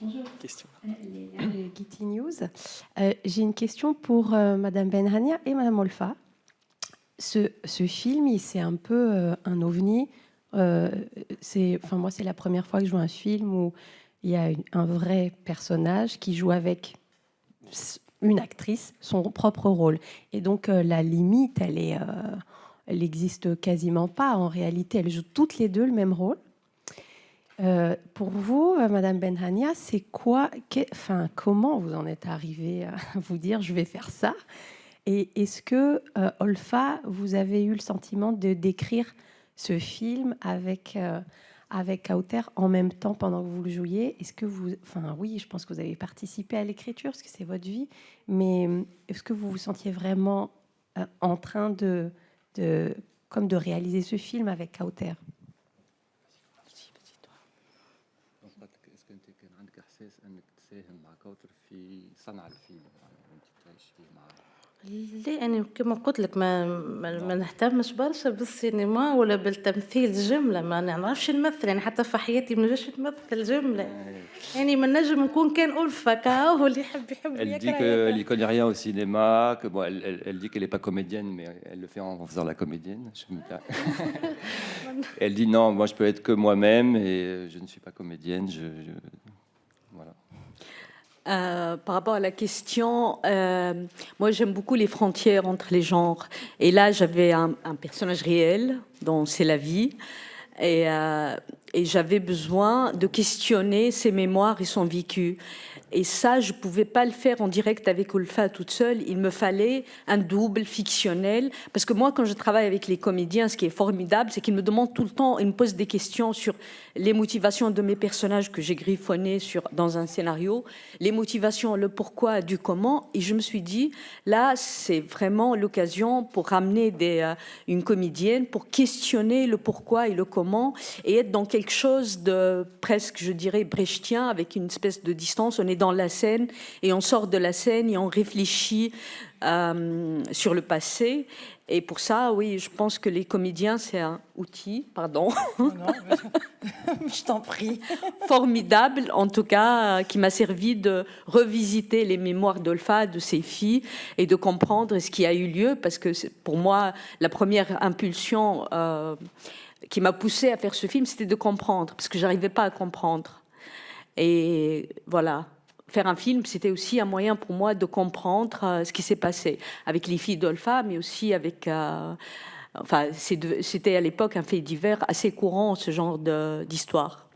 Bonjour. Question. Léa de Getty News. J'ai une question pour Madame Benhania et Madame Olfa. Ce film, c'est un peu un ovni. Moi, c'est la première fois que je vois un film où il y a un vrai personnage qui joue avec une actrice son propre rôle. Et donc, la limite, elle existe quasiment pas. En réalité, elles jouent toutes les deux le même rôle. Pour vous, Madame Benhania, c'est quoi, comment vous en êtes arrivée à vous dire je vais faire ça? Et est-ce que Olfa, vous avez eu le sentiment de d'écrire ce film avec Kauter en même temps pendant que vous le jouiez? Est-ce que vous, enfin oui, je pense que vous avez participé à l'écriture parce que c'est votre vie, mais est-ce que vous vous sentiez vraiment en train de comme de réaliser ce film avec Kauter? est-ce que انت كان عندك احساس انك تساهم مع كوثر في صنع الفيلم يعني وانت تعيش فيه معاه؟ لا يعني كما قلت لك ما نهتمش برشا بالسينما ولا بالتمثيل جملة، ما نعرفش نمثل يعني حتى في حياتي ما نجمش نمثل جملة، يعني ما نجم نكون كان ألفة كهو اللي يحب Elle dit يكره qu'elle n'y يكره. connaît rien au cinéma, que bon, elle dit qu'elle n'est pas comédienne, mais elle le fait en faisant la comédienne. Elle dit non, moi je peux être que moi-même et je ne suis pas comédienne. Voilà. Par rapport à la question, moi j'aime beaucoup les frontières entre les genres. Et là, j'avais un personnage réel dont c'est la vie. Et j'avais besoin de questionner ses mémoires et son vécu. Et ça, je ne pouvais pas le faire en direct avec Ulfa toute seule. Il me fallait un double fictionnel. Parce que moi, quand je travaille avec les comédiens, ce qui est formidable, c'est qu'ils me demandent tout le temps, ils me posent des questions sur les motivations de mes personnages que j'ai griffonnés dans un scénario, les motivations, le pourquoi, du comment. Et je me suis dit, là, c'est vraiment l'occasion pour ramener une comédienne, pour questionner le pourquoi et le comment, et être dans quelque chose de presque, je dirais, brechtien, avec une espèce de distance. On est dans la scène et on sort de la scène et on réfléchit sur le passé. Et pour ça, oui, je pense que les comédiens, c'est un outil, pardon. Non, je t'en prie. Formidable, en tout cas, qui m'a servi de revisiter les mémoires d'Olfa, de ses filles, et de comprendre ce qui a eu lieu, parce que pour moi, la première impulsion qui m'a poussée à faire ce film, c'était de comprendre, parce que j'arrivais pas à comprendre. Et voilà. Faire un film, c'était aussi un moyen pour moi de comprendre ce qui s'est passé avec les filles d'Olfa, mais aussi avec... enfin, c'était à l'époque un fait divers assez courant, ce genre d'histoire.